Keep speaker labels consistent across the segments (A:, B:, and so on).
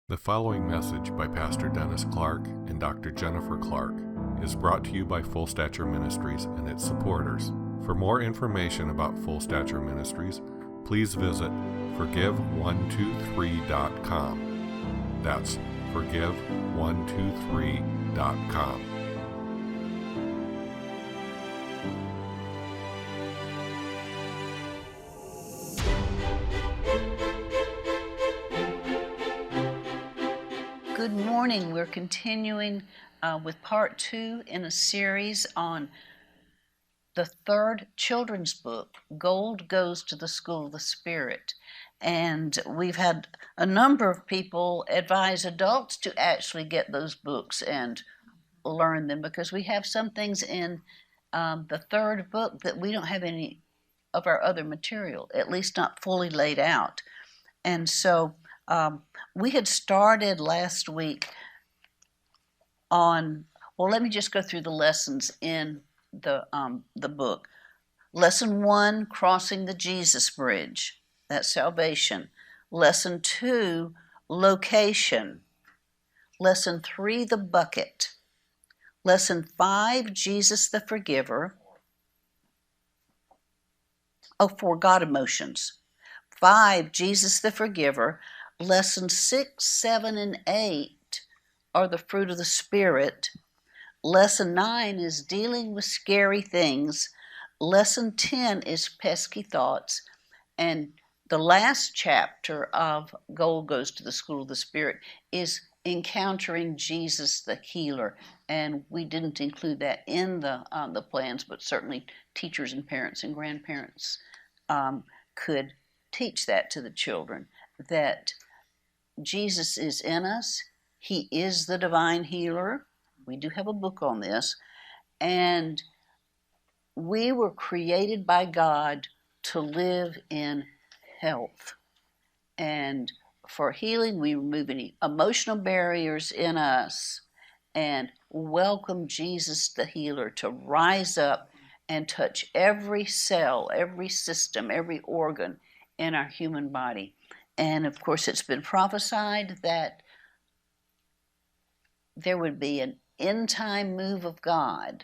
A: The following message by Pastor Dennis Clark and Dr. Jennifer Clark is brought to you by Full Stature Ministries and its supporters. For more information about Full Stature Ministries, please visit forgive123.com. That's forgive123.com.
B: Good morning. We're continuing with part 2 in a series on the third children's book, Gold Goes to the School of the Spirit. And we've had a number of people advise adults to actually get those books and learn them, because we have some things in the third book that we don't have any of our other material, at least not fully laid out. And so we had started last week on, well, let me just go through the lessons in the book. Lesson 1, crossing the Jesus Bridge. That's salvation. Lesson 2, location. Lesson 3, the bucket. Lesson 5, Jesus the Forgiver. 4, God emotions. 5, Jesus the Forgiver. Lessons 6, 7, and 8 are the fruit of the Spirit. Lesson 9 is dealing with scary things. Lesson 10 is pesky thoughts. And the last chapter of Gold Goes to the School of the Spirit is encountering Jesus the healer. And we didn't include that in the plans, but certainly teachers and parents and grandparents could teach that to the children, that Jesus is in us. He is the divine healer. We do have a book on this. And we were created by God to live in health. And for healing, we remove any emotional barriers in us and welcome Jesus the healer to rise up and touch every cell, every system, every organ in our human body. And of course, it's been prophesied that there would be an end-time move of God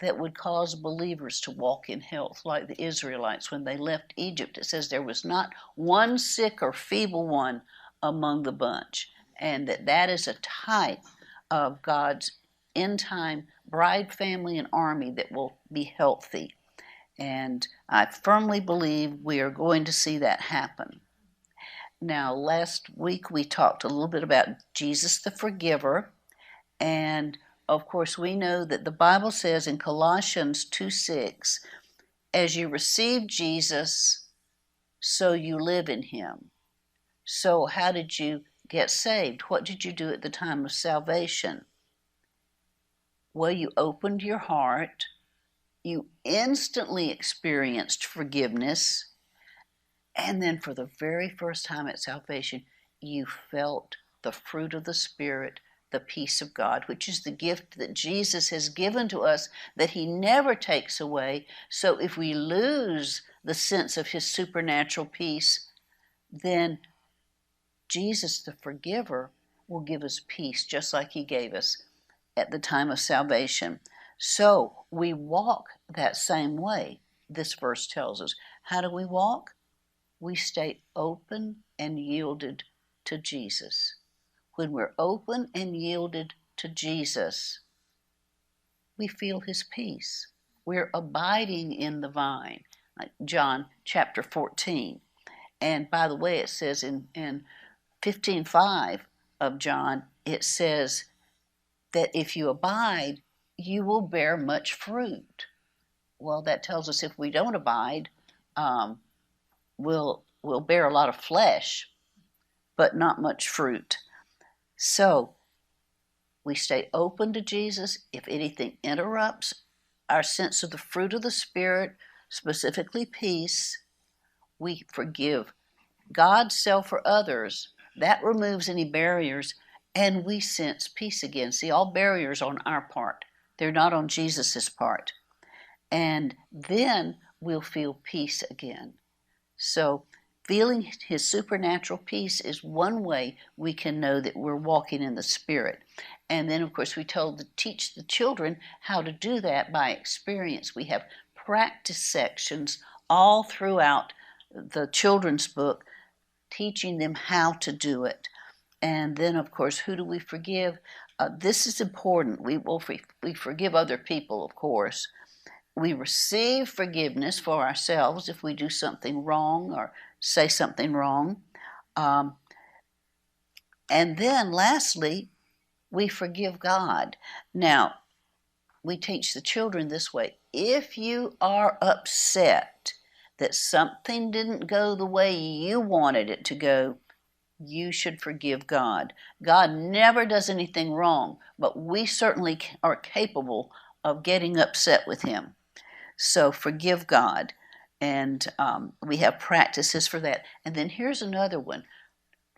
B: that would cause believers to walk in health, like the Israelites when they left Egypt. It says there was not one sick or feeble one among the bunch, and that is a type of God's end-time bride, family, and army that will be healthy. And I firmly believe we are going to see that happen. Now, last week we talked a little bit about Jesus the Forgiver. And of course, we know that the Bible says in Colossians 2:6, as you receive Jesus, so you live in him. So how did you get saved? What did you do at the time of salvation? Well, you opened your heart. You instantly experienced forgiveness. And then for the very first time at salvation, you felt the fruit of the Spirit, the peace of God, which is the gift that Jesus has given to us that he never takes away. So if we lose the sense of his supernatural peace, then Jesus, the Forgiver, will give us peace just like he gave us at the time of salvation. So we walk that same way, this verse tells us. How do we walk? We stay open and yielded to Jesus. When we're open and yielded to Jesus, we feel his peace. We're abiding in the vine, like John chapter 14. And by the way, it says in 15:5 of John, it says that if you abide, you will bear much fruit. Well, that tells us if we don't abide, we'll bear a lot of flesh, but not much fruit. So we stay open to Jesus. If anything interrupts our sense of the fruit of the Spirit, specifically peace, we forgive God, self, or others. That removes any barriers, and we sense peace again. See, all barriers are on our part. They're not on Jesus's part. And then we'll feel peace again. So feeling his supernatural peace is one way we can know that we're walking in the Spirit. And then, of course, we teach the children how to do that by experience. We have practice sections all throughout the children's book teaching them how to do it. And then, of course, who do we forgive? This is important. We forgive other people, of course. We receive forgiveness for ourselves if we do something wrong or say something wrong. And then, lastly, we forgive God. Now, we teach the children this way. If you are upset that something didn't go the way you wanted it to go, you should forgive God. God never does anything wrong, but we certainly are capable of getting upset with him. So forgive God. And we have practices for that. And then here's another one.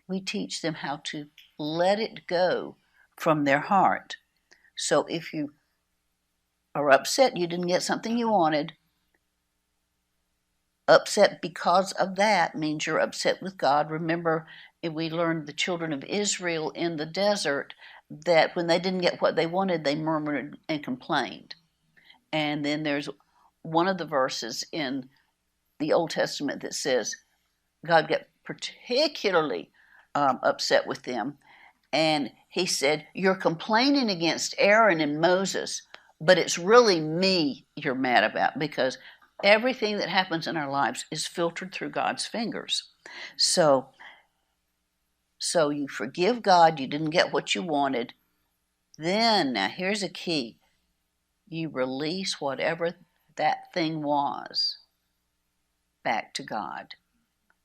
B: We teach them how to let it go from their heart. So if you are upset you didn't get something you wanted, upset because of that means you're upset with God. Remember, we learned the children of Israel in the desert that when they didn't get what they wanted, they murmured and complained. And then there's one of the verses in the Old Testament that says God got particularly upset with them. And he said, you're complaining against Aaron and Moses, but it's really me you're mad about, because everything that happens in our lives is filtered through God's fingers. So you forgive God, you didn't get what you wanted. Then, now here's a key. You release whatever that thing was back to God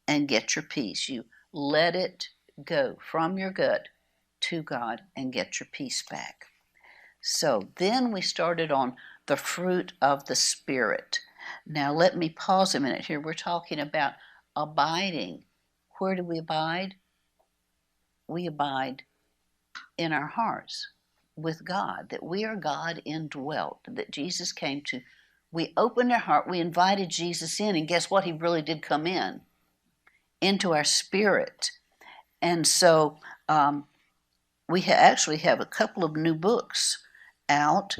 B: and get your peace. You let it go from your gut to God and get your peace back. So then we started on the fruit of the Spirit. Now let me pause a minute here. We're talking about abiding. Where do we abide? We abide in our hearts with God, that we are God indwelt, that Jesus came to. We opened our heart, we invited Jesus in, and guess what? He really did come into our spirit. And so we actually have a couple of new books out.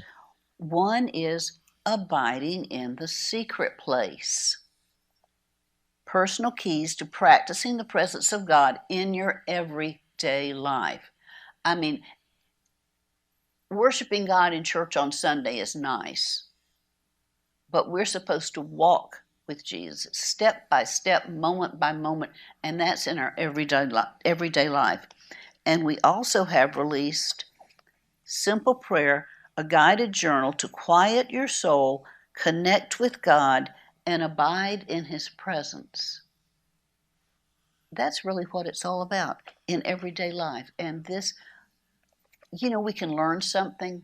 B: One is Abiding in the Secret Place. Personal keys to practicing the presence of God in your everyday life. I mean, worshiping God in church on Sunday is nice, but we're supposed to walk with Jesus step by step, moment by moment, and that's in our everyday life. And we also have released Simple Prayer, a guided journal to quiet your soul, connect with God, and abide in his presence. That's really what it's all about in everyday life. And this, we can learn something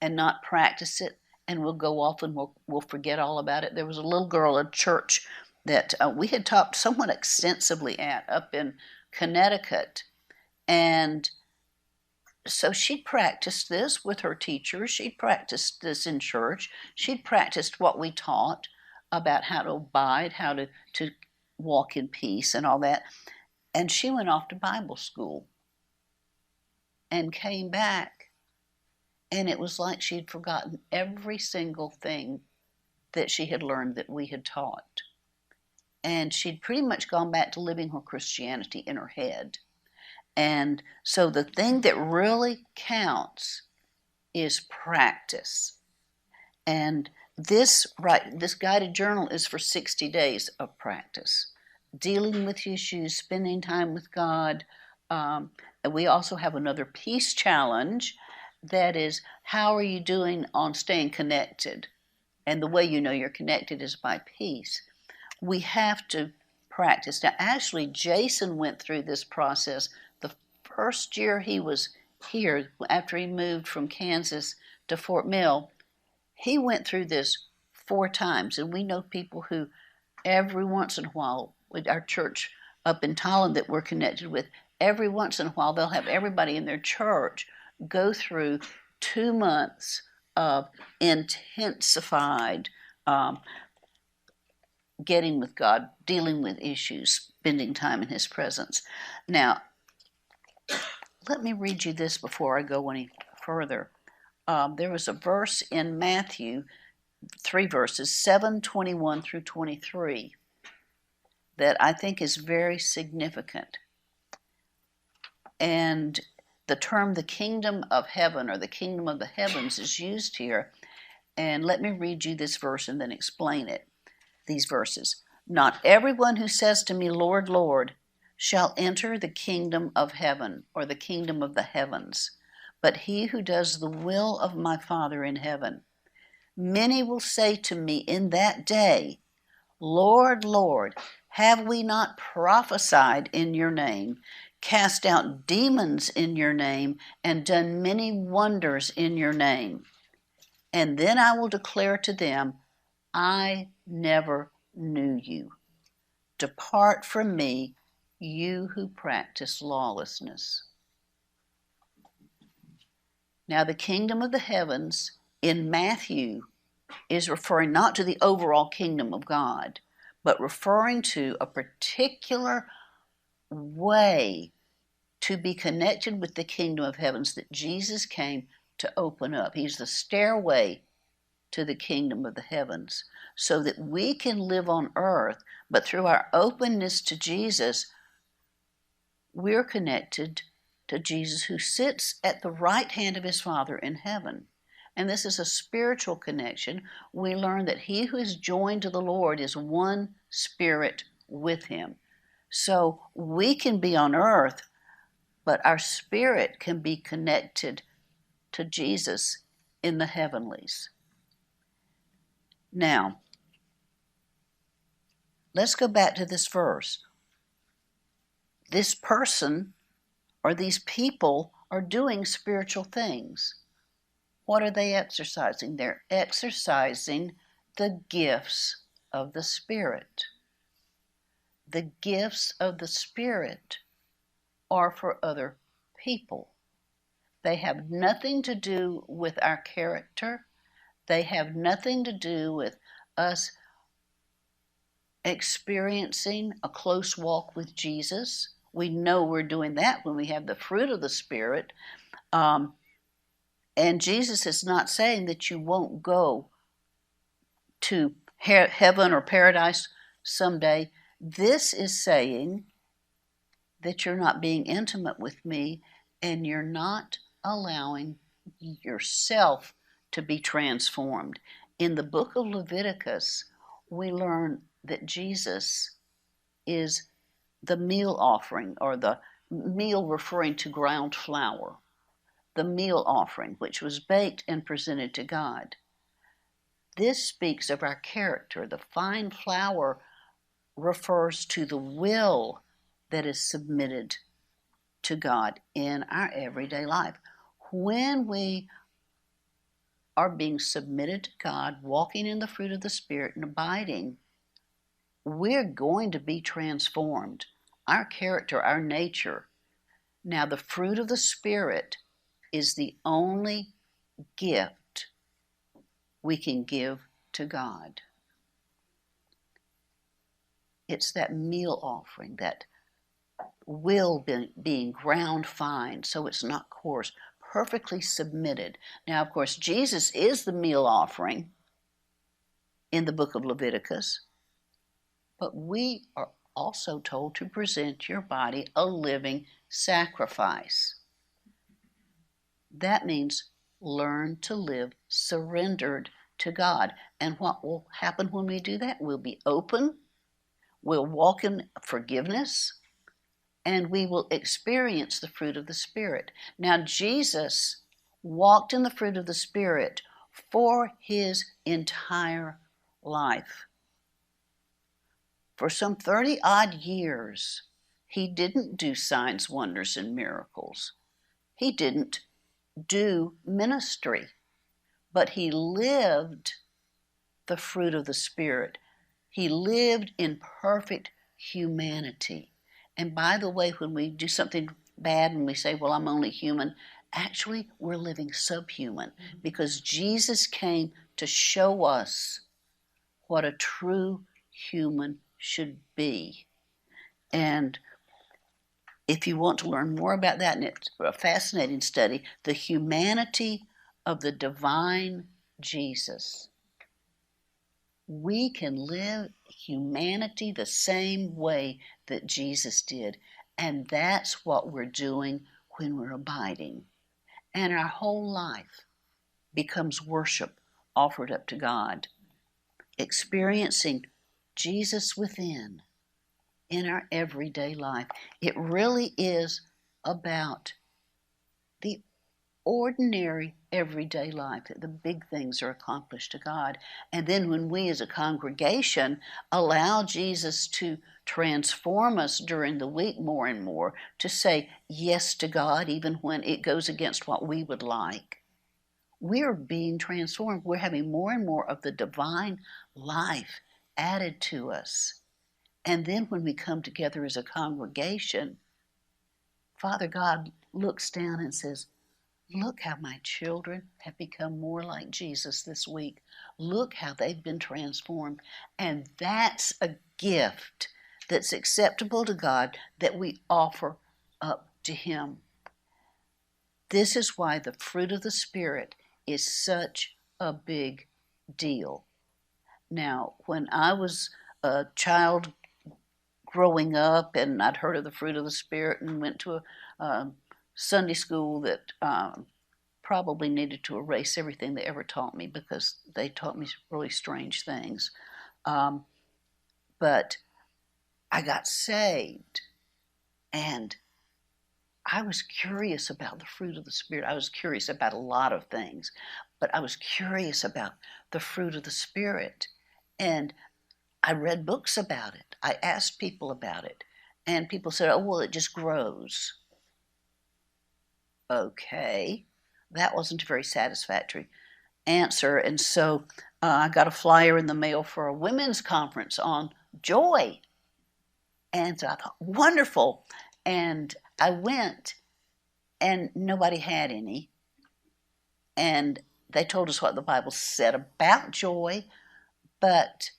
B: and not practice it, and we'll go off and we'll forget all about it. There was a little girl at church that we had talked somewhat extensively at up in Connecticut, and so she'd practiced this with her teachers. She'd practiced this in church. She'd practiced what we taught about how to abide, how to walk in peace and all that. And she went off to Bible school and came back, and it was like she'd forgotten every single thing that she had learned that we had taught. And she'd pretty much gone back to living her Christianity in her head. And so the thing that really counts is practice. And this guided journal is for 60 days of practice, dealing with issues, spending time with God. And we also have another peace challenge. That is, how are you doing on staying connected? And the way you know you're connected is by peace. We have to practice. Now, actually, Jason went through this process the first year he was here, after he moved from Kansas to Fort Mill. He went through this 4 times, and we know people who every once in a while, with our church up in Tolland that we're connected with, every once in a while they'll have everybody in their church go through 2 months of intensified getting with God, dealing with issues, spending time in his presence. Now, let me read you this before I go any further. There was a verse in Matthew, 3 verses, 7:21 through 23, that I think is very significant. And the term the kingdom of heaven or the kingdom of the heavens is used here. And let me read you this verse and then explain it. These verses. Not everyone who says to me, Lord, Lord, shall enter the kingdom of heaven or the kingdom of the heavens, but he who does the will of my Father in heaven. Many will say to me in that day, Lord, Lord, have we not prophesied in your name, cast out demons in your name, and done many wonders in your name? And then I will declare to them, I never knew you. Depart from me, you who practice lawlessness. Now, the kingdom of the heavens in Matthew is referring not to the overall kingdom of God, but referring to a particular way to be connected with the kingdom of heavens that Jesus came to open up. He's the stairway to the kingdom of the heavens, so that we can live on earth, but through our openness to Jesus, we're connected to Jesus who sits at the right hand of his Father in heaven. And this is a spiritual connection. We learn that he who is joined to the Lord is one spirit with him. So we can be on earth, but our spirit can be connected to Jesus in the heavenlies. Now, let's go back to this verse. This person or these people are doing spiritual things. What are they exercising? They're exercising the gifts of the Spirit. The gifts of the Spirit are for other people. They have nothing to do with our character. They have nothing to do with us experiencing a close walk with Jesus. We know we're doing that when we have the fruit of the Spirit. And Jesus is not saying that you won't go to heaven or paradise someday. This is saying that you're not being intimate with me and you're not allowing yourself to be transformed. In the book of Leviticus, we learn that Jesus is the meal offering, or the meal referring to ground flour, the meal offering, which was baked and presented to God. This speaks of our character. The fine flour refers to the will that is submitted to God in our everyday life. When we are being submitted to God, walking in the fruit of the Spirit and abiding, we're going to be transformed. Our character, our nature. Now, the fruit of the Spirit is the only gift we can give to God. It's that meal offering, that will being ground fine so it's not coarse, perfectly submitted. Now, of course, Jesus is the meal offering in the book of Leviticus, but we are also told to present your body a living sacrifice. That means learn to live surrendered to God. And what will happen when we do that? We'll be open, we'll walk in forgiveness, and we will experience the fruit of the Spirit. Now, Jesus walked in the fruit of the Spirit for his entire life. For some 30-odd years, he didn't do signs, wonders, and miracles. He didn't do ministry, but he lived the fruit of the Spirit. He lived in perfect humanity. And by the way, when we do something bad and we say, well, I'm only human, actually, we're living subhuman, because Jesus came to show us what a true human should be. And if you want to learn more about that, and it's a fascinating study, the humanity of the divine Jesus. We can live humanity the same way that Jesus did. And that's what we're doing when we're abiding. And our whole life becomes worship offered up to God. Experiencing Jesus within in our everyday life. It really is about the ordinary everyday life, that the big things are accomplished to God. And then when we as a congregation allow Jesus to transform us during the week more and more, to say yes to God even when it goes against what we would like, we're being transformed. We're having more and more of the divine life added to us. And then when we come together as a congregation, Father God looks down and says, look how my children have become more like Jesus this week. Look how they've been transformed. And that's a gift that's acceptable to God that we offer up to Him. This is why the fruit of the Spirit is such a big deal. Now, when I was a child growing up and I'd heard of the fruit of the Spirit and went to a Sunday school that probably needed to erase everything they ever taught me, because they taught me really strange things. But I got saved, and I was curious about the fruit of the Spirit. I was curious about a lot of things, but I was curious about the fruit of the Spirit. And I read books about it. I asked people about it. And people said, oh, well, it just grows. Okay. That wasn't a very satisfactory answer. And so I got a flyer in the mail for a women's conference on joy. And so I thought, wonderful. And I went, and nobody had any. And they told us what the Bible said about joy, but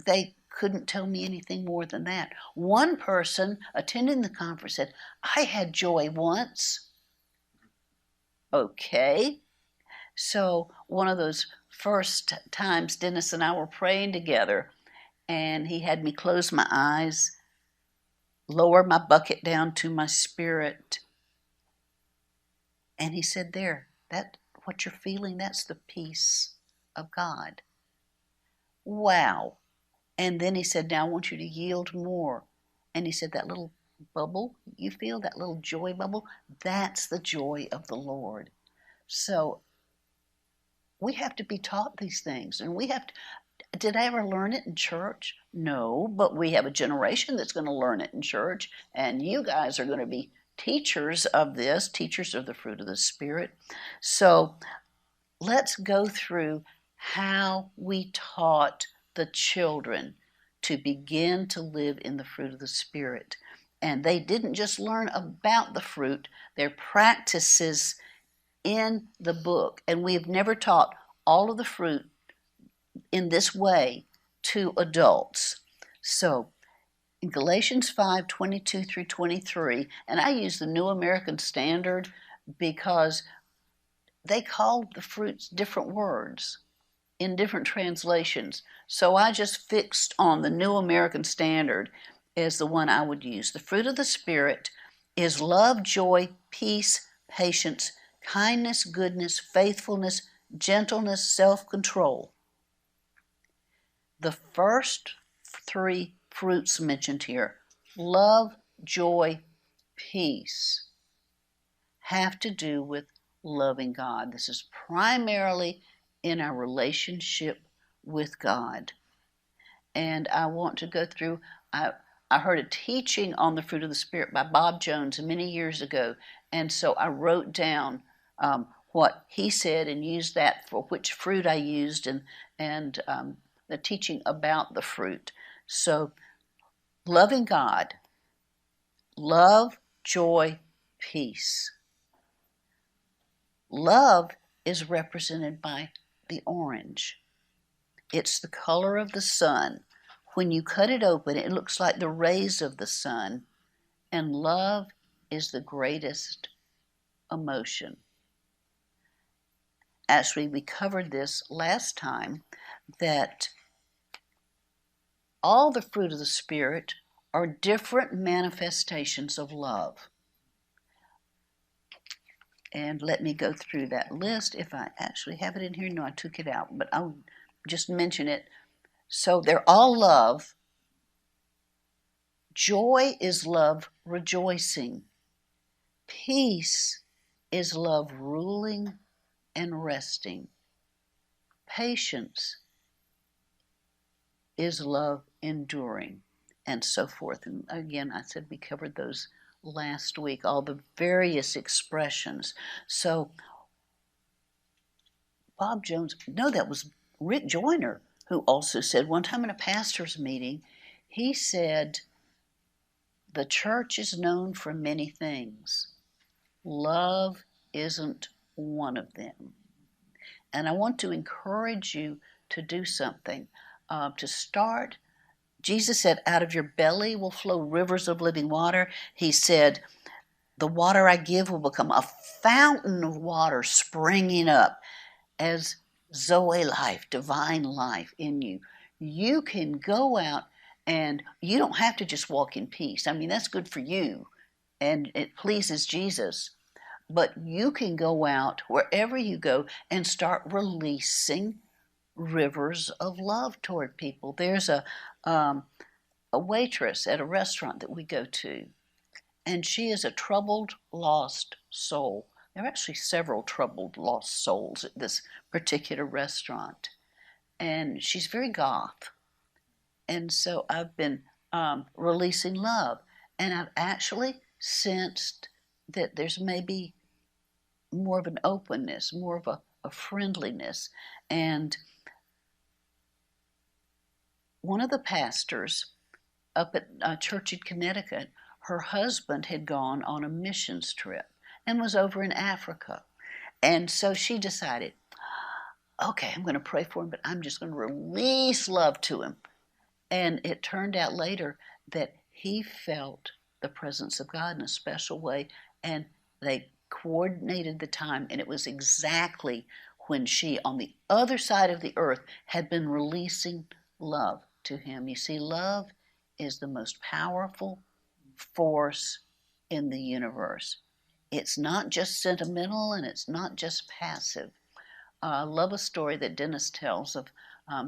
B: they couldn't tell me anything more than that. One person attending the conference said, I had joy once. Okay. So one of those first times Dennis and I were praying together, and he had me close my eyes, lower my bucket down to my spirit. And he said, there, that what you're feeling, that's the peace of God. Wow. And then he said, now I want you to yield more. And he said, that little bubble, you feel that little joy bubble? That's the joy of the Lord. So we have to be taught these things. And we have to, did I ever learn it in church? No, but we have a generation that's going to learn it in church. And you guys are going to be teachers of this, teachers of the fruit of the Spirit. So let's go through how we taught the children to begin to live in the fruit of the Spirit. And they didn't just learn about the fruit, their practices in the book. And we have never taught all of the fruit in this way to adults. So in Galatians 5:22 through 23, and I use the New American Standard because they called the fruits different words in different translations. So I just fixed on the New American Standard as the one I would use. The fruit of the Spirit is love, joy, peace, patience, kindness, goodness, faithfulness, gentleness, self-control. The first three fruits mentioned here, love, joy, peace, have to do with loving God. This is primarily in our relationship with God. And I want to go through, I heard a teaching on the fruit of the Spirit by Bob Jones many years ago. And so I wrote down what he said and used that for which fruit I used and the teaching about the fruit. So loving God, love, joy, peace. Love is represented by the orange. It's the color of the sun. When you cut it open, it looks like the rays of the sun, and love is the greatest emotion. Actually, we covered this last time, that all the fruit of the Spirit are different manifestations of love. And let me go through that list. If I actually have it in here, no, I took it out, but I'll just mention it. So they're all love. Joy is love rejoicing. Peace is love ruling and resting. Patience is love enduring, and so forth. And again, I said we covered those last week, all the various expressions. So Bob Jones, no, that was Rick Joyner, who also said one time in a pastor's meeting, he said, the church is known for many things. Love isn't one of them. And I want to encourage you to do something. To start, Jesus said, out of your belly will flow rivers of living water. He said, the water I give will become a fountain of water springing up as Zoe life, divine life in you. You can go out and you don't have to just walk in peace. I mean, that's good for you and it pleases Jesus. But you can go out wherever you go and start releasing rivers of love toward people. There's a waitress at a restaurant that we go to, and she is a troubled, lost soul. There are actually several troubled, lost souls at this particular restaurant, and she's very goth. And so I've been releasing love, and I've actually sensed that there's maybe more of an openness, more of a friendliness. And one of the pastors up at a church in Connecticut, her husband had gone on a missions trip and was over in Africa. And so she decided, okay, I'm going to pray for him, but I'm just going to release love to him. And it turned out later that he felt the presence of God in a special way, and they coordinated the time, and it was exactly when she, on the other side of the earth, had been releasing love to him. You see, love is the most powerful force in the universe. It's not just sentimental and it's not just passive. I love a story that Dennis tells of,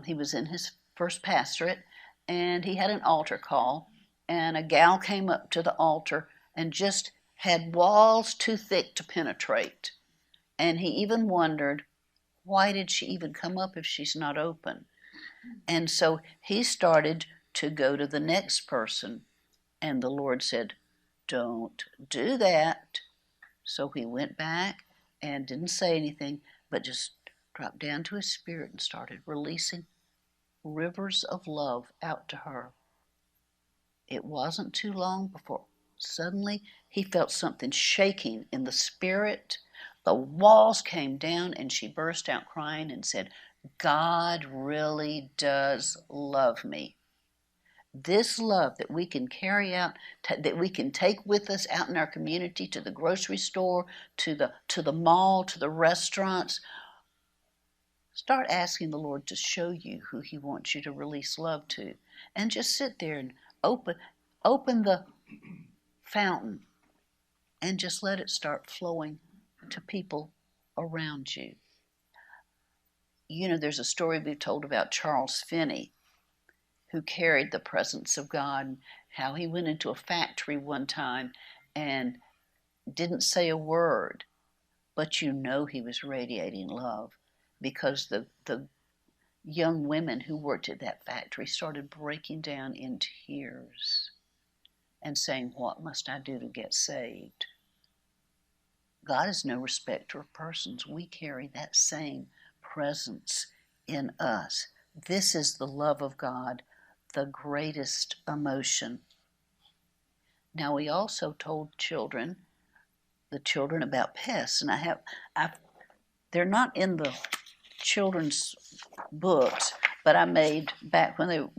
B: he was in his first pastorate and he had an altar call, and a gal came up to the altar and just had walls too thick to penetrate. And he even wondered, why did she even come up if she's not open? And so he started to go to the next person, and the Lord said, don't do that. So he went back and didn't say anything, but just dropped down to his spirit and started releasing rivers of love out to her. It wasn't too long before suddenly he felt something shaking in the spirit. The walls came down and she burst out crying and said, God really does love me. This love that we can carry out, that we can take with us out in our community, to the grocery store, to the mall, to the restaurants. Start asking the Lord to show you who he wants you to release love to. And just sit there and open the fountain and just let it start flowing to people around you. You know, there's a story we've told about Charles Finney, who carried the presence of God, how he went into a factory one time and didn't say a word, but you know he was radiating love, because the young women who worked at that factory started breaking down in tears and saying, what must I do to get saved? God is no respecter of persons. We carry that same presence in us. This is the love of God, the greatest emotion. Now, we also told the children about pests, and they're not in the children's books, but I made, back when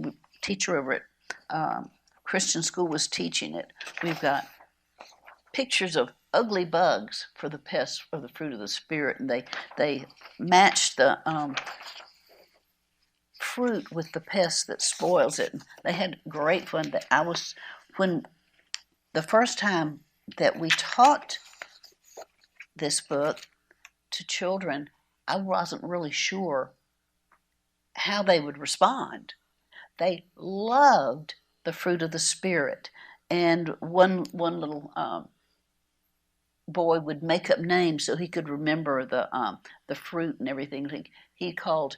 B: teacher over at Christian school was teaching it. We've got pictures of ugly bugs for the pests of the fruit of the Spirit, and they matched the fruit with the pest that spoils it. They had great fun. When the first time that we taught this book to children, I wasn't really sure how they would respond. They loved the fruit of the Spirit, and one little boy would make up names so he could remember the fruit and everything. He called,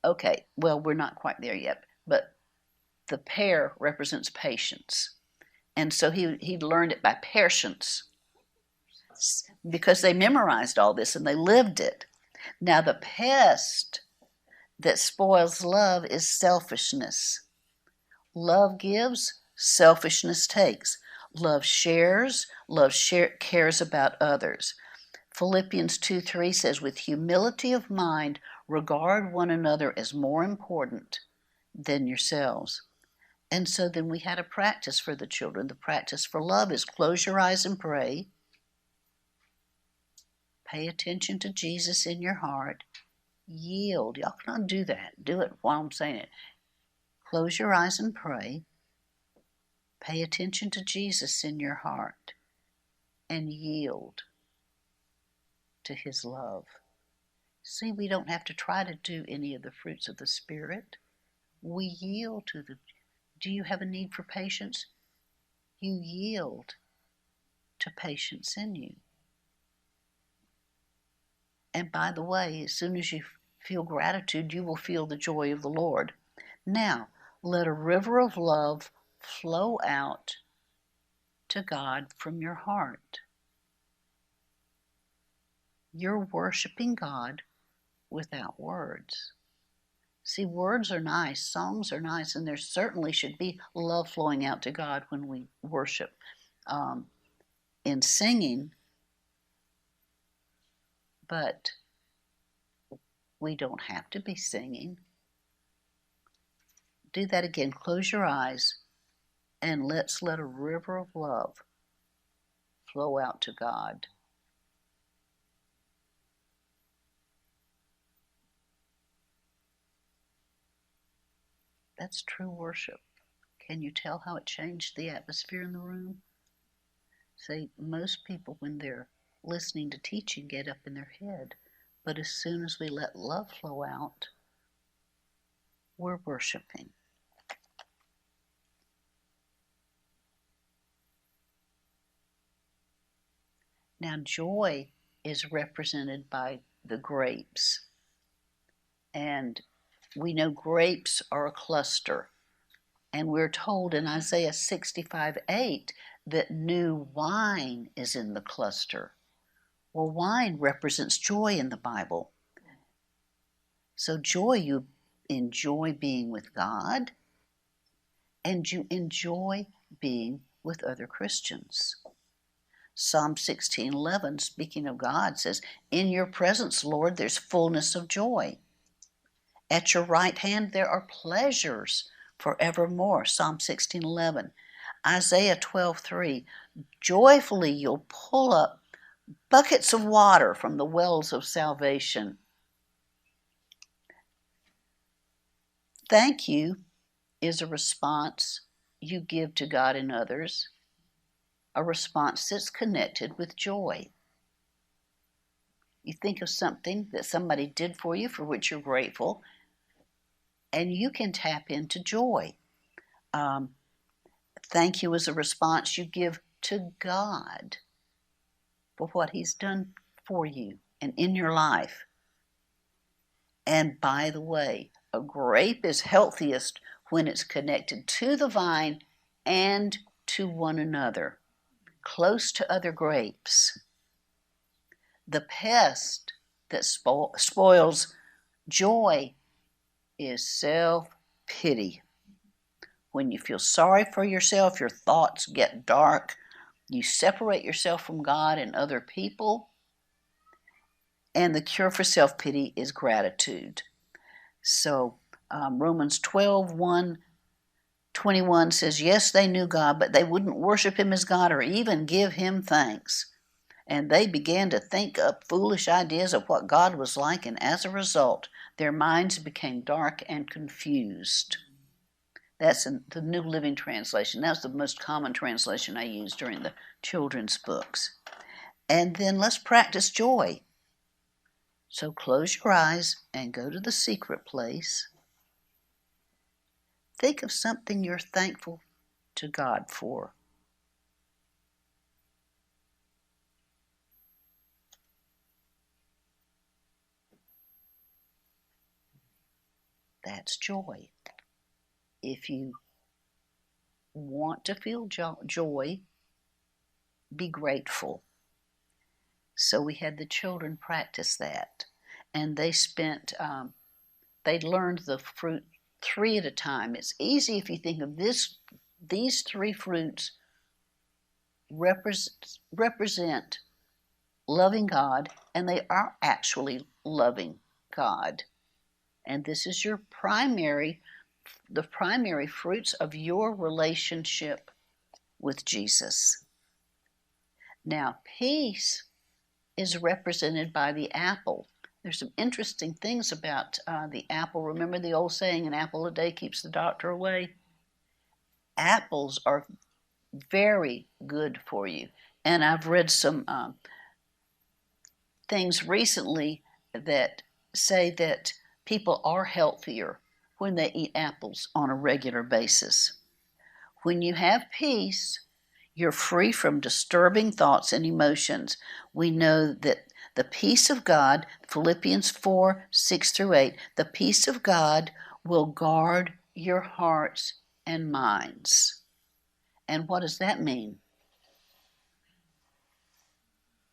B: okay, well, we're not quite there yet, but the pear represents patience, and so he learned it by patience because they memorized all this and they lived it. Now the pest that spoils love is selfishness. Love gives, selfishness takes. Love shares, cares about others. Philippians 2:3 says, with humility of mind, regard one another as more important than yourselves. And so then we had a practice for the children. The practice for love is close your eyes and pray. Pay attention to Jesus in your heart. Yield. Y'all cannot do that. Do it while I'm saying it. Close your eyes and pray. Pay attention to Jesus in your heart and yield to his love. See, we don't have to try to do any of the fruits of the Spirit. We yield to the... Do you have a need for patience? You yield to patience in you. And by the way, as soon as you feel gratitude, you will feel the joy of the Lord. Now, let a river of love flow out to God from your heart. You're worshiping God without words. See, words are nice, songs are nice, and there certainly should be love flowing out to God when we worship. In singing, but we don't have to be singing. Do that again. Close your eyes and let's let a river of love flow out to God. That's true worship. Can you tell how it changed the atmosphere in the room? See, most people, when they're listening to teaching, get up in their head. But as soon as we let love flow out, we're worshiping. Now, joy is represented by the grapes. And we know grapes are a cluster. And we're told in Isaiah 65:8 that new wine is in the cluster. Well, wine represents joy in the Bible. So joy, you enjoy being with God, and you enjoy being with other Christians. Psalm 16:11, speaking of God, says, in your presence, Lord, there's fullness of joy. At your right hand there are pleasures forevermore. Psalm 16:11. Isaiah 12:3, joyfully you'll pull up buckets of water from the wells of salvation. Thank you is a response you give to God and others, a response that's connected with joy. You think of something that somebody did for you for which you're grateful, and you can tap into joy. Thank you is a response you give to God for what he's done for you and in your life. And by the way, a grape is healthiest when it's connected to the vine and to one another, close to other grapes. The pest that spoils joy is self-pity. When you feel sorry for yourself, your thoughts get dark, you separate yourself from God and other people, and the cure for self-pity is gratitude. So Romans 12:1-21 says, yes, they knew God, but they wouldn't worship him as God or even give him thanks. And they began to think up foolish ideas of what God was like, and as a result, their minds became dark and confused. That's in the New Living Translation. That's the most common translation I use during the children's books. And then let's practice joy. So close your eyes and go to the secret place. Think of something you're thankful to God for. That's joy. If you want to feel joy, be grateful. So we had the children practice that, and they they learned the fruit 3 at a time. It's easy if you think of these 3 fruits represent loving God, and they are actually loving God. And this is the primary fruits of your relationship with Jesus. Now, peace is represented by the apple. There's some interesting things about the apple. Remember the old saying, an apple a day keeps the doctor away? Apples are very good for you. And I've read some things recently that say that people are healthier when they eat apples on a regular basis. When you have peace, you're free from disturbing thoughts and emotions. We know that the peace of God, Philippians 4:6-8, the peace of God will guard your hearts and minds. And what does that mean?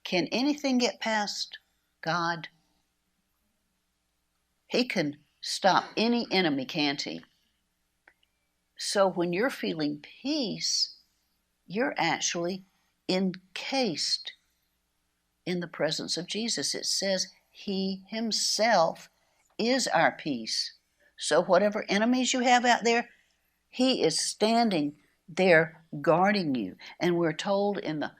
B: Can anything get past God? He can stop any enemy, can't he? So when you're feeling peace, you're actually encased in the presence of Jesus. It says he himself is our peace. So whatever enemies you have out there, he is standing there guarding you. And we're told in the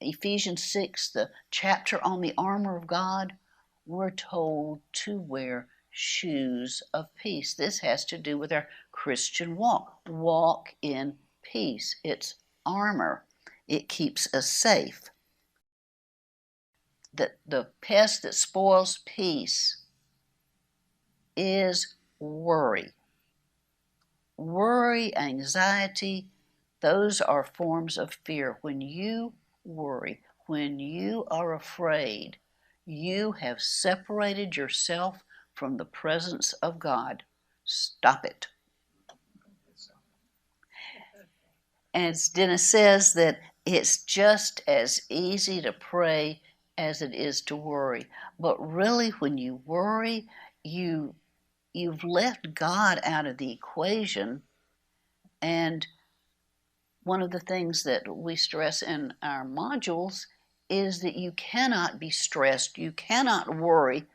B: Ephesians 6, the chapter on the armor of God, we're told to wear shoes of peace. This has to do with our Christian walk. Walk in peace. It's armor. It keeps us safe. The pest that spoils peace is worry. Worry, anxiety, those are forms of fear. When you worry, when you are afraid, you have separated yourself from the presence of God. Stop it. As Dennis says, that it's just as easy to pray as it is to worry. But really, when you worry, you've left God out of the equation. And one of the things that we stress in our modules is that you cannot be stressed, you cannot worry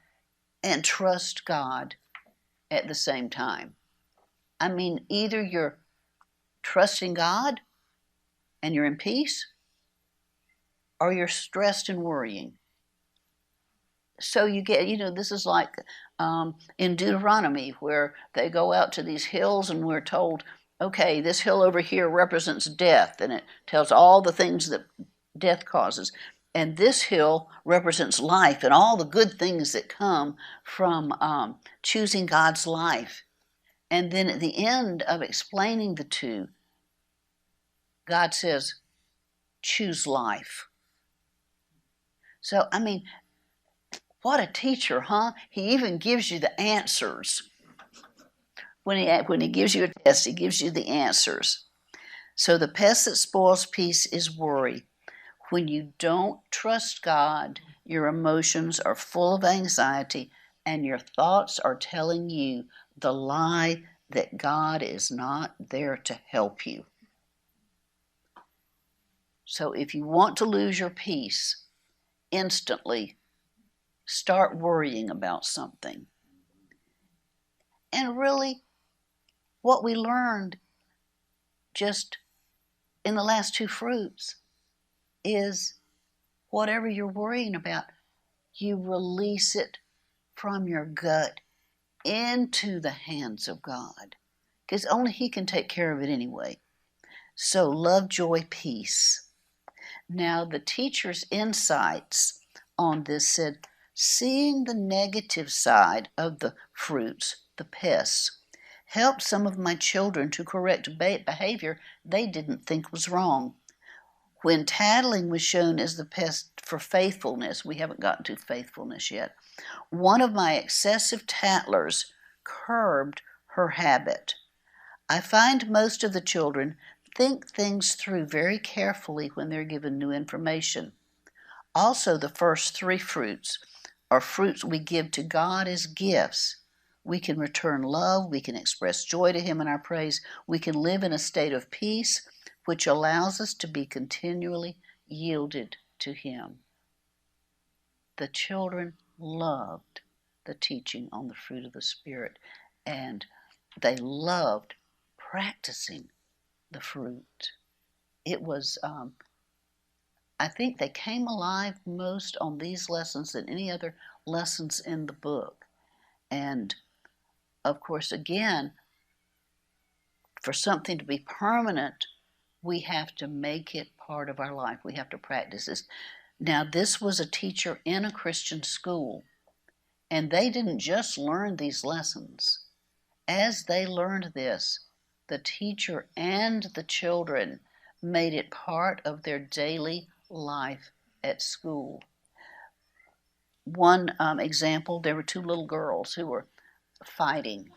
B: and trust God at the same time. I mean, either you're trusting God and you're in peace, or you're stressed and worrying. So you get, this is like in Deuteronomy, where they go out to these hills and we're told, okay, this hill over here represents death, and it tells all the things that death causes. And this hill represents life and all the good things that come from choosing God's life. And then at the end of explaining the two, God says, choose life. So, I mean, what a teacher, huh? He even gives you the answers. When he gives you a test, he gives you the answers. So the pest that spoils peace is worry. When you don't trust God, your emotions are full of anxiety, and your thoughts are telling you the lie that God is not there to help you. So if you want to lose your peace, instantly start worrying about something. And really, what we learned just in the last two fruits is whatever you're worrying about, you release it from your gut into the hands of God, because only He can take care of it anyway. So love, joy, peace. Now, the teacher's insights on this said, seeing the negative side of the fruits, the pests, helped some of my children to correct behavior they didn't think was wrong. When tattling was shown as the pest for faithfulness, we haven't gotten to faithfulness yet, one of my excessive tattlers curbed her habit. I find most of the children think things through very carefully when they're given new information. Also, the first three fruits are fruits we give to God as gifts. We can return love, we can express joy to Him in our praise, we can live in a state of peace, which allows us to be continually yielded to Him. The children loved the teaching on the fruit of the Spirit, and they loved practicing the fruit. It was, I think they came alive most on these lessons than any other lessons in the book. And of course, again, for something to be permanent, we have to make it part of our life. We have to practice this. Now, this was a teacher in a Christian school, and they didn't just learn these lessons. As they learned this, the teacher and the children made it part of their daily life at school. One example, there were two little girls who were fighting,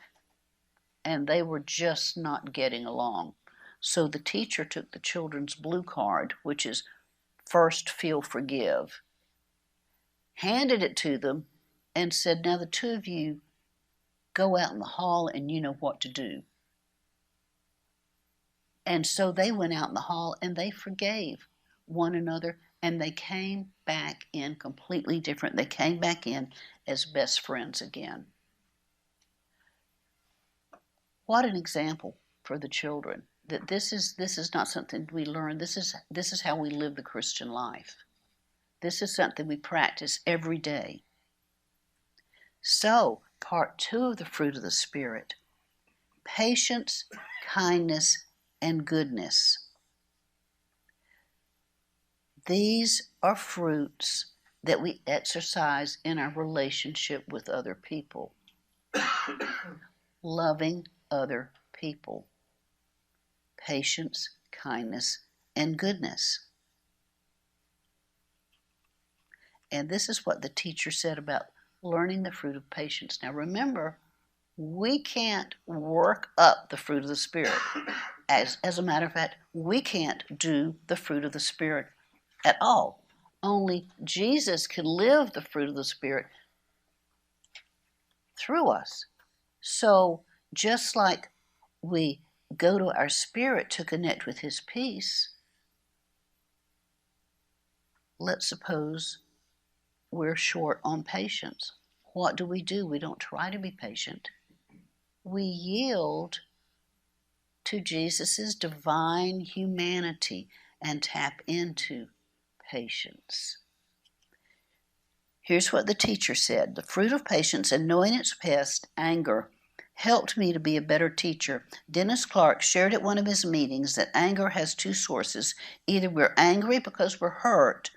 B: and they were just not getting along. So the teacher took the children's blue card, which is first feel forgive, handed it to them, and said, now the two of you go out in the hall and you know what to do. And so they went out in the hall and they forgave one another, and they came back in completely different. They came back in as best friends again. What an example for the children, that this is not something we learn. This is how we live the Christian life. This is something we practice every day. So, part 2 of the fruit of the Spirit, patience, kindness, and goodness. These are fruits that we exercise in our relationship with other people. Loving other people. Patience, kindness, and goodness. And this is what the teacher said about learning the fruit of patience. Now remember, we can't work up the fruit of the Spirit. As a matter of fact, we can't do the fruit of the Spirit at all. Only Jesus can live the fruit of the Spirit through us. So just like we go to our spirit to connect with His peace, let's suppose we're short on patience. What do? We don't try to be patient. We yield to Jesus' divine humanity and tap into patience. Here's what the teacher said. The fruit of patience and knowing its pest, anger, helped me to be a better teacher. Dennis Clark shared at one of his meetings that anger has two sources. Either we're angry because we're hurt,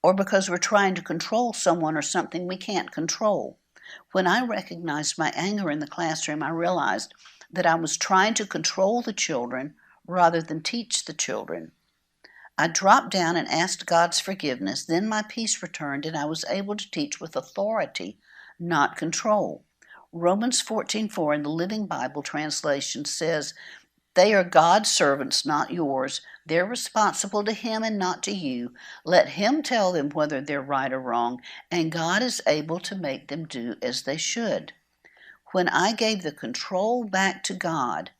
B: or because we're trying to control someone or something we can't control. When I recognized my anger in the classroom, I realized that I was trying to control the children rather than teach the children. I dropped down and asked God's forgiveness. Then my peace returned, and I was able to teach with authority, not control. Romans 14:4 in the Living Bible translation says, they are God's servants, not yours. They're responsible to Him and not to you. Let Him tell them whether they're right or wrong, and God is able to make them do as they should. When I gave the control back to God,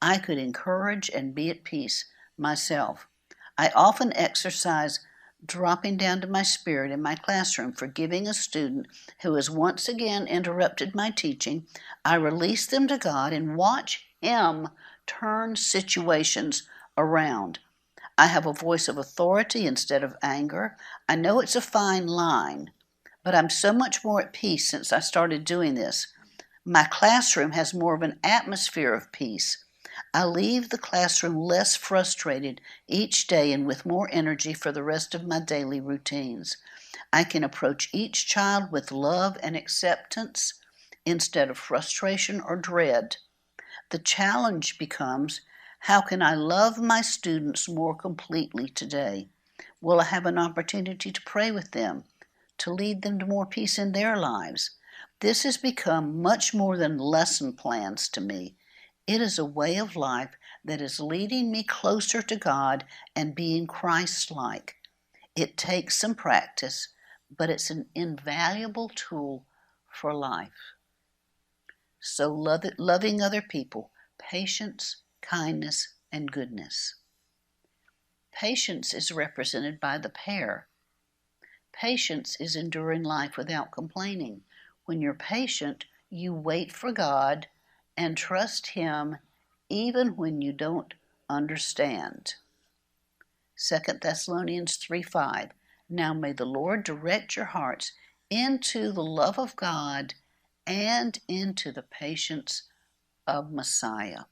B: I could encourage and be at peace myself. I often exercise dropping down to my spirit in my classroom, forgiving a student who has once again interrupted my teaching. I release them to God and watch Him turn situations around. I have a voice of authority instead of anger. I know it's a fine line, but I'm so much more at peace since I started doing this. My classroom has more of an atmosphere of peace. I leave the classroom less frustrated each day and with more energy for the rest of my daily routines. I can approach each child with love and acceptance instead of frustration or dread. The challenge becomes, how can I love my students more completely today? Will I have an opportunity to pray with them, to lead them to more peace in their lives? This has become much more than lesson plans to me. It is a way of life that is leading me closer to God and being Christ-like. It takes some practice, but it's an invaluable tool for life. So loving other people, patience, kindness, and goodness. Patience is represented by the pear. Patience is enduring life without complaining. When you're patient, you wait for God and trust Him even when you don't understand. 2 Thessalonians 3:5. Now may the Lord direct your hearts into the love of God and into the patience of Messiah.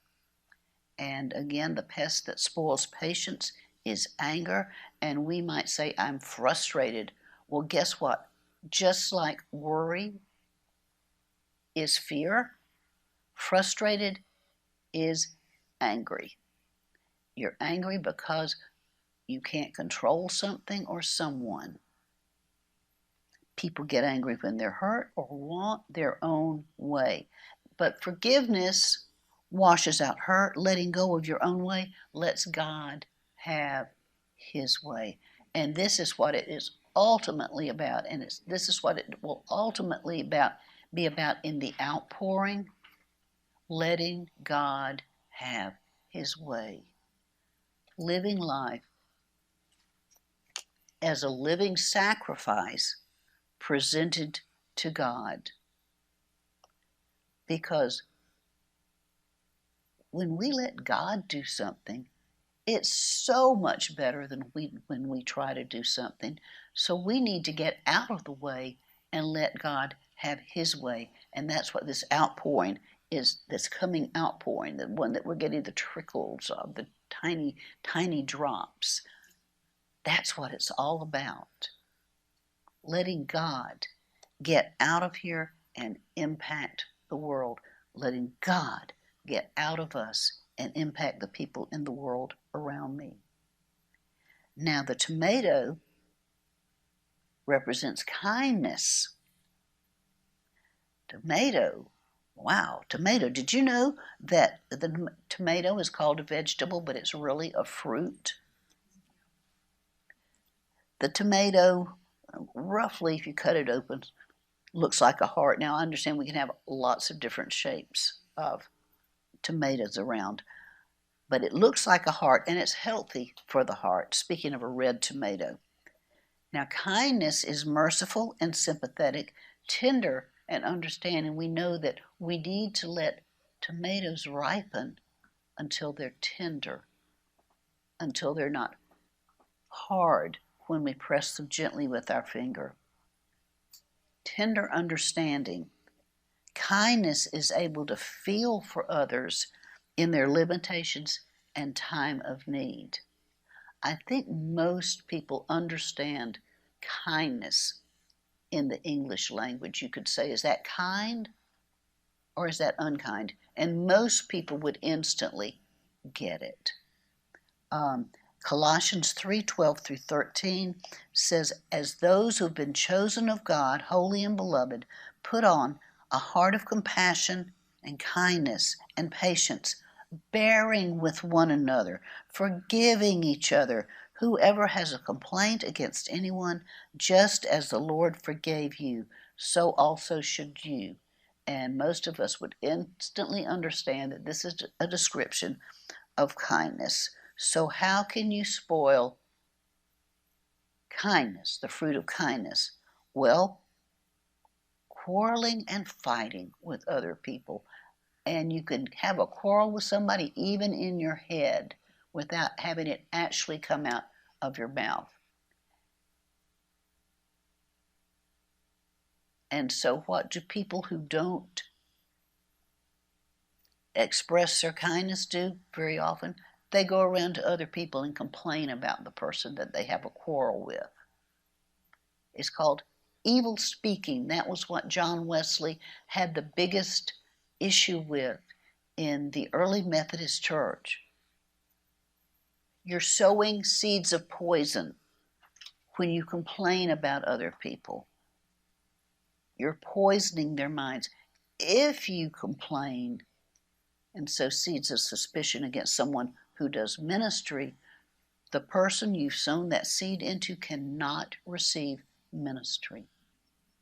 B: And again, the pest that spoils patience is anger, and we might say, I'm frustrated. Well, guess what? Just like worry is fear, frustrated is angry. You're angry because you can't control something or someone. People get angry when they're hurt or want their own way. But forgiveness washes out hurt. Letting go of your own way lets God have His way. And this is what it is ultimately about. And this is what it will ultimately be about in the outpouring, letting God have His way. Living life as a living sacrifice presented to God. Because when we let God do something, it's so much better than when we try to do something. So we need to get out of the way and let God have His way. And that's what this outpouring is, this coming outpouring, the one that we're getting the trickles of, the tiny, tiny drops. That's what it's all about. Letting God get out of here and impact the world. Letting God get out of us and impact the people in the world around me. Now, the tomato represents kindness. Tomato. Did you know that the tomato is called a vegetable, but it's really a fruit? The tomato, roughly, if you cut it open, looks like a heart. Now, I understand we can have lots of different shapes of tomatoes around, but it looks like a heart, and it's healthy for the heart, speaking of a red tomato. Now, kindness is merciful and sympathetic, tender and understanding. We know that we need to let tomatoes ripen until they're tender, until they're not hard when we press them gently with our finger. Tender understanding. Kindness is able to feel for others in their limitations and time of need. I think most people understand kindness in the English language. You could say, is that kind or is that unkind? And most people would instantly get it. Colossians 3:12 through 13 says, as those who have been chosen of God, holy and beloved, put on a heart of compassion and kindness and patience, bearing with one another, forgiving each other. Whoever has a complaint against anyone, just as the Lord forgave you, so also should you. And most of us would instantly understand that this is a description of kindness. So how can you spoil kindness, the fruit of kindness. Well, quarreling and fighting with other people. And you can have a quarrel with somebody even in your head without having it actually come out of your mouth. And so what do people who don't express their kindness do very often? They go around to other people and complain about the person that they have a quarrel with. It's called evil speaking. That was what John Wesley had the biggest issue with in the early Methodist Church. You're sowing seeds of poison when you complain about other people. You're poisoning their minds. If you complain and sow seeds of suspicion against someone who does ministry, the person you've sown that seed into cannot receive ministry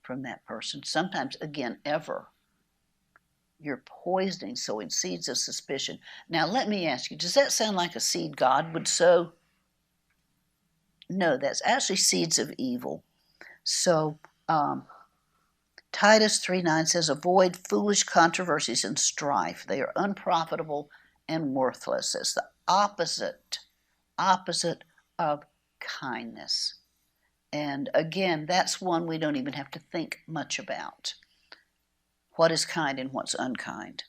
B: from that person. Sometimes, again, ever. You're poisoning, sowing seeds of suspicion. Now, let me ask you, does that sound like a seed God would sow? No, that's actually seeds of evil. So, Titus 3:9 says, avoid foolish controversies and strife. They are unprofitable and worthless. It's the opposite of kindness. And again, that's one we don't even have to think much about. What is kind and what's unkind?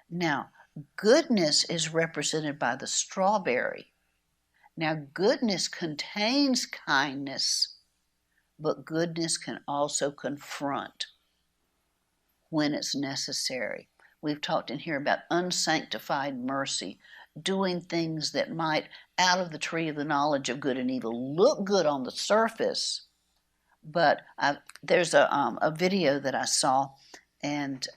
B: Now, goodness is represented by the strawberry. Now, goodness contains kindness, but goodness can also confront when it's necessary. We've talked in here about unsanctified mercy, doing things that might, out of the tree of the knowledge of good and evil, look good on the surface. But there's a video that I saw, and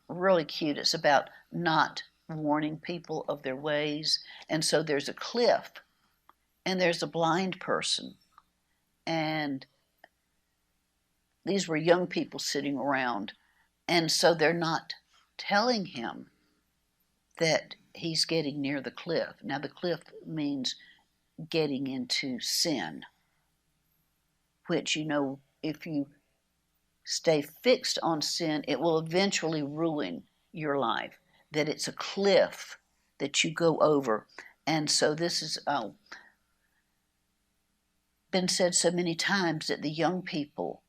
B: really cute. It's about not warning people of their ways. And so there's a cliff, and there's a blind person, and these were young people sitting around, and so they're not telling him that he's getting near the cliff. Now, the cliff means getting into sin, which, you know, if you stay fixed on sin, it will eventually ruin your life, that it's a cliff that you go over. And so this has been said so many times that the young people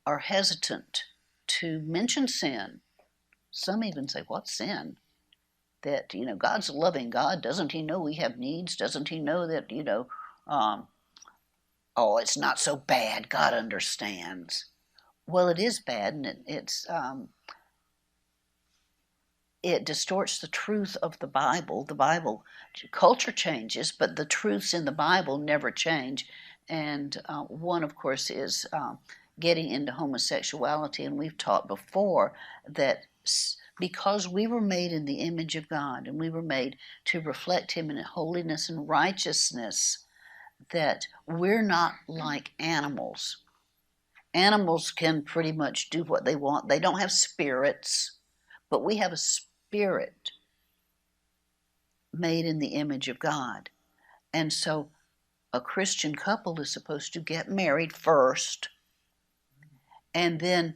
B: are hesitant to mention sin. Some even say, what's sin? That, you know, God's a loving God. Doesn't he know we have needs? Doesn't he know that, you know, oh, it's not so bad. God understands. Well, it is bad, and it distorts the truth of the Bible. The Bible, culture changes, but the truths in the Bible never change. And one, of course, is getting into homosexuality. And we've taught before that because we were made in the image of God, and we were made to reflect him in holiness and righteousness, that we're not like animals. Animals can pretty much do what they want. They don't have spirits, but we have a spirit made in the image of God. And so a Christian couple is supposed to get married first and then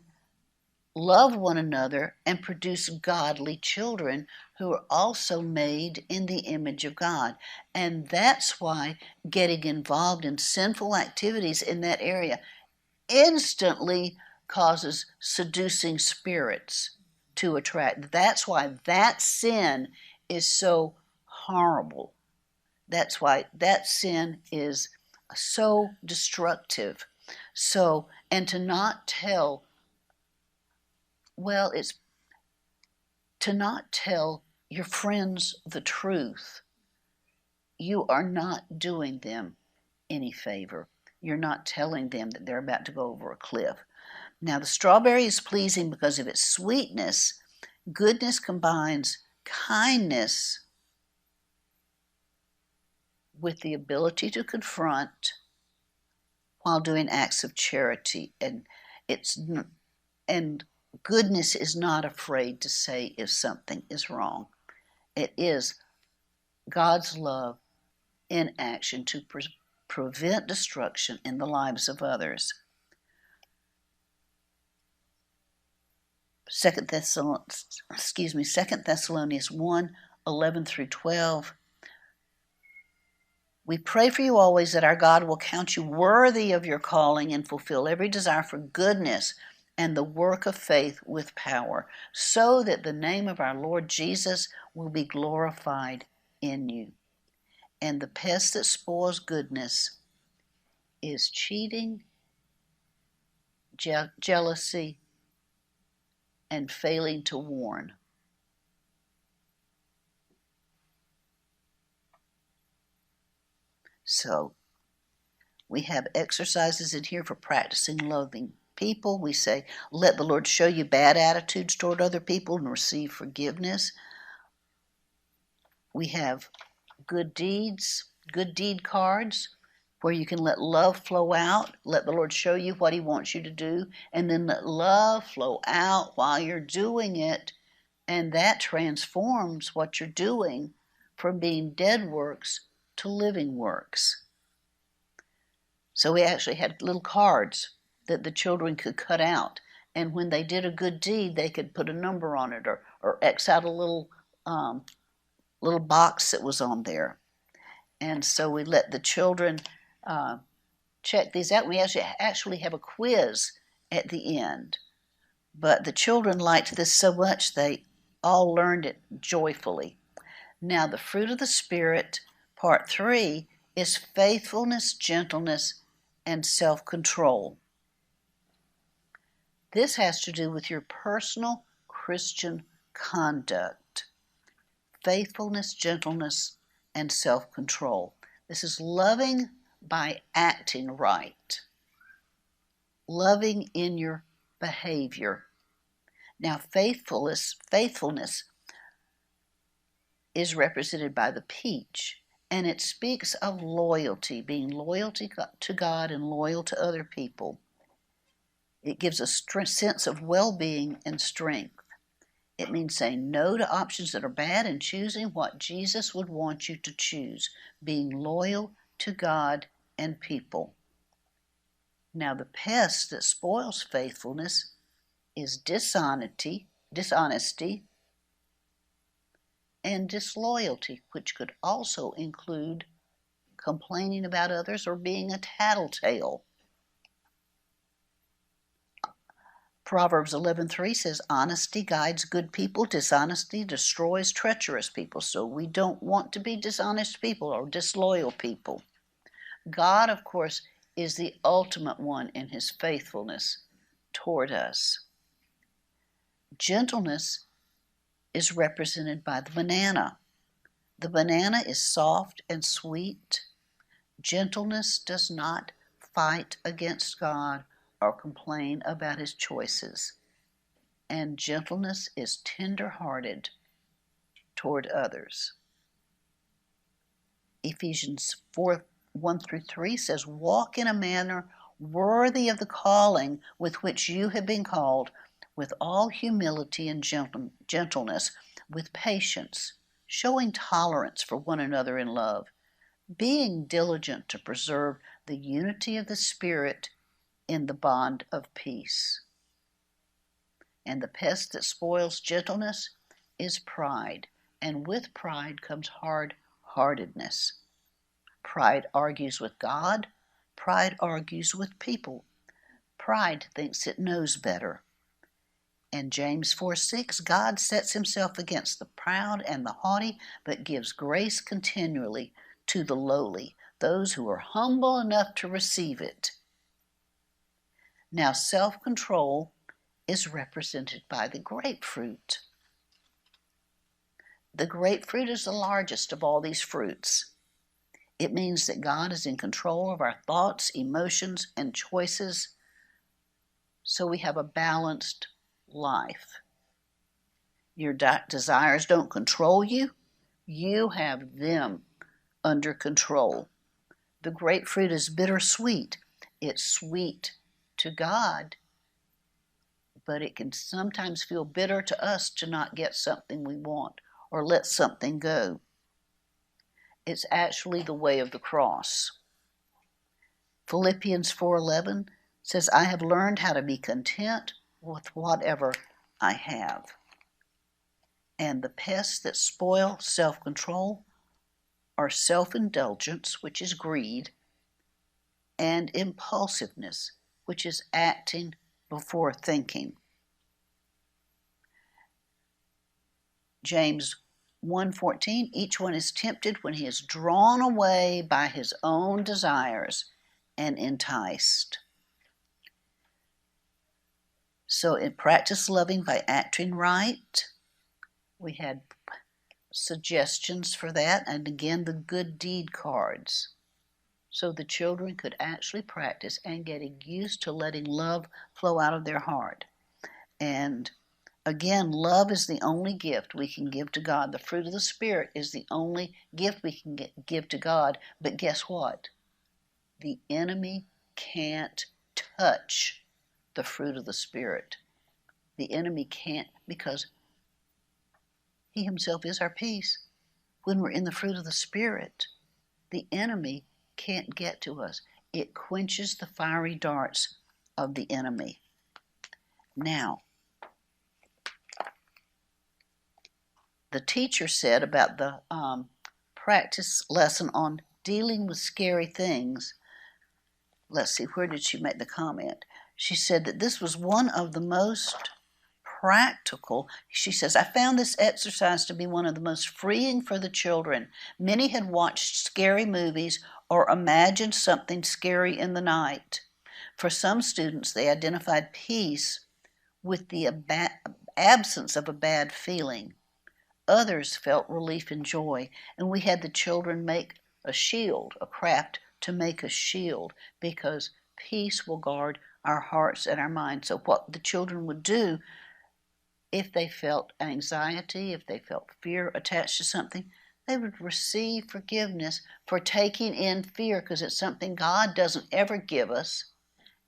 B: love one another and produce godly children who are also made in the image of God. And that's why getting involved in sinful activities in that area instantly causes seducing spirits to attract. That's why that sin is so horrible. That's why that sin is so destructive. So, and to not tell, well, it's to not tell your friends the truth. You are not doing them any favor. You're not telling them that they're about to go over a cliff. Now, the strawberry is pleasing because of its sweetness. Goodness combines kindness with the ability to confront while doing acts of charity. And goodness is not afraid to say if something is wrong. It is God's love in action to prevent destruction in the lives of others. 2 Thessalonians 1, 11 through 12. We pray for you always that our God will count you worthy of your calling and fulfill every desire for goodness and the work of faith with power, so that the name of our Lord Jesus will be glorified in you. And the pest that spoils goodness is cheating, jealousy, and failing to warn. So, we have exercises in here for practicing loving people. We say, let the Lord show you bad attitudes toward other people and receive forgiveness. We have good deeds, good deed cards, where you can let love flow out. Let the Lord show you what He wants you to do, and then let love flow out while you're doing it, and that transforms what you're doing from being dead works to living works. So we actually had little cards that the children could cut out, and when they did a good deed, they could put a number on it or X out a little box that was on there. And so we let the children check these out. We actually have a quiz at the end, but the children liked this so much they all learned it joyfully. Now the fruit of the Spirit, part 3, is faithfulness, gentleness, and self-control. This has to do with your personal Christian conduct. Faithfulness, gentleness, and self-control. This is loving by acting right. Loving in your behavior. Now, faithfulness is represented by the peach, and it speaks of loyalty, being loyal to God and loyal to other people. It gives a sense of well-being and strength. It means saying no to options that are bad and choosing what Jesus would want you to choose, being loyal to God and people. Now, the pest that spoils faithfulness is dishonesty and disloyalty, which could also include complaining about others or being a tattletale. Proverbs 11:3 says, honesty guides good people, dishonesty destroys treacherous people. So we don't want to be dishonest people or disloyal people. God, of course, is the ultimate one in His faithfulness toward us. Gentleness is represented by the banana. The banana is soft and sweet. Gentleness does not fight against God or complain about His choices. And gentleness is tender-hearted toward others. Ephesians 4:1-3 says, walk in a manner worthy of the calling with which you have been called, with all humility and gentleness, with patience, showing tolerance for one another in love, being diligent to preserve the unity of the Spirit in the bond of peace. And the pest that spoils gentleness is pride, and with pride comes hard-heartedness. Pride argues with God. Pride argues with people. Pride thinks it knows better. And James 4:6, God sets Himself against the proud and the haughty, but gives grace continually to the lowly, those who are humble enough to receive it. Now, self-control is represented by the grapefruit. The grapefruit is the largest of all these fruits. It means that God is in control of our thoughts, emotions, and choices, so we have a balanced life. Your desires don't control you. You have them under control. The grapefruit is bittersweet. It's sweet to God, but it can sometimes feel bitter to us to not get something we want or let something go. It's actually the way of the cross. Philippians 4:11 says, I have learned how to be content with whatever I have. And the pests that spoil self-control are self-indulgence, which is greed, and impulsiveness, which is acting before thinking. James 1:14, each one is tempted when he is drawn away by his own desires and enticed. So in practice loving by acting right, we had suggestions for that, and again the good deed cards. So the children could actually practice and getting used to letting love flow out of their heart. And again, love is the only gift we can give to God. The fruit of the Spirit is the only gift we can give to God. But guess what? The enemy can't touch the fruit of the Spirit. The enemy can't, because he himself is our peace. When we're in the fruit of the Spirit, the enemy can't get to us. It quenches the fiery darts of the enemy. Now, the teacher said about the practice lesson on dealing with scary things. Let's see, where did she make the comment? She said that this was one of the most practical. She says, I found this exercise to be one of the most freeing for the children. Many had watched scary movies or imagined something scary in the night. For some students, they identified peace with the absence of a bad feeling. Others felt relief and joy, and we had the children make a shield, a craft to make a shield, because peace will guard our hearts and our minds. So what the children would do, if they felt anxiety, if they felt fear attached to something, they would receive forgiveness for taking in fear, because it's something God doesn't ever give us,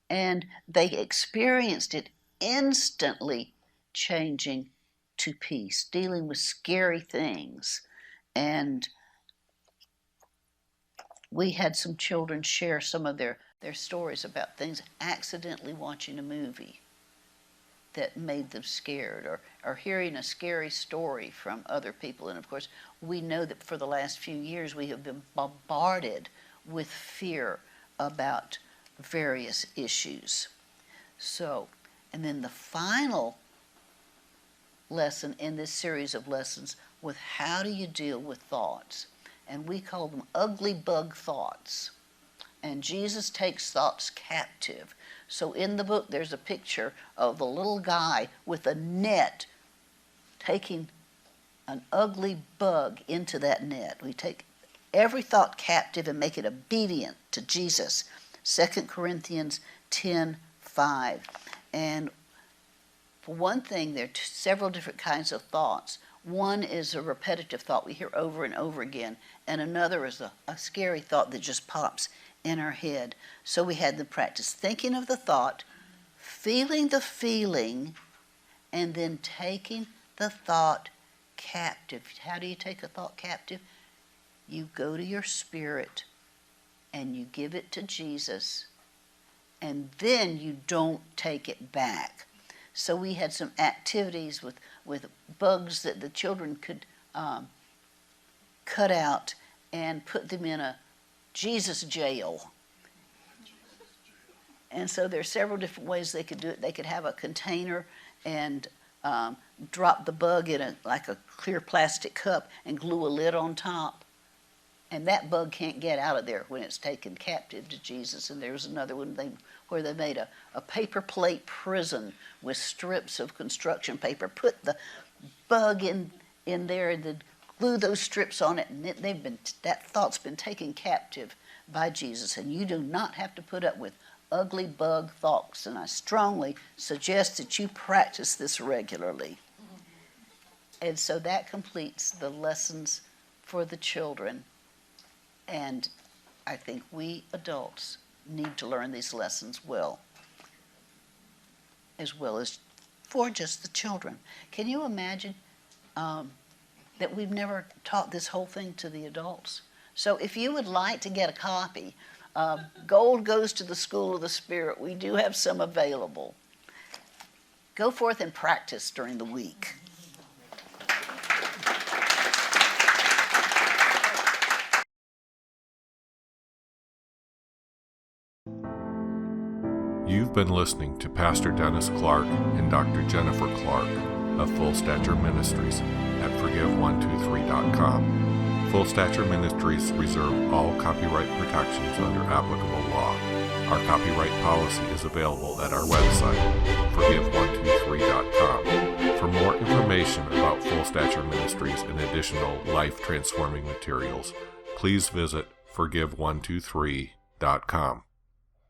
B: and they experienced it instantly changing to peace, dealing with scary things. And we had some children share some of their stories about things accidentally watching a movie that made them scared, or hearing a scary story from other people. And of course, we know that for the last few years we have been bombarded with fear about various issues. So, and then the final lesson in this series of lessons with how do you deal with thoughts, and we call them ugly bug thoughts. And Jesus takes thoughts captive. So in the book there's a picture of a little guy with a net taking an ugly bug into that net. We take every thought captive and make it obedient to Jesus. 2 Corinthians 10:5. And for one thing, there are several different kinds of thoughts. One is a repetitive thought we hear over and over again, and another is a scary thought that just pops in our head. So we had them practice thinking of the thought, feeling the feeling, and then taking the thought captive. How do you take a thought captive? You go to your spirit and you give it to Jesus, and then you don't take it back. So we had some activities with bugs that the children could cut out and put them in a Jesus jail. And so there are several different ways they could do it. They could have a container and drop the bug in like a clear plastic cup and glue a lid on top. And that bug can't get out of there when it's taken captive to Jesus. And there was another one where they made a paper plate prison with strips of construction paper, put the bug in there and then glue those strips on it, and that thought's been taken captive by Jesus. And you do not have to put up with ugly bug thoughts, and I strongly suggest that you practice this regularly. And so that completes the lessons for the children. And I think we adults need to learn these lessons well as for just the children. Can you imagine that we've never taught this whole thing to the adults? So if you would like to get a copy Gold goes to the School of the Spirit. We do have some available. Go forth and practice during the week.
A: You've been listening to Pastor Dennis Clark and Dr. Jennifer Clark of Full Stature Ministries at Forgive123.com. Full Stature Ministries reserve all copyright protections under applicable law. Our copyright policy is available at our website, Forgive123.com. For more information about Full Stature Ministries and additional life-transforming materials, please visit Forgive123.com.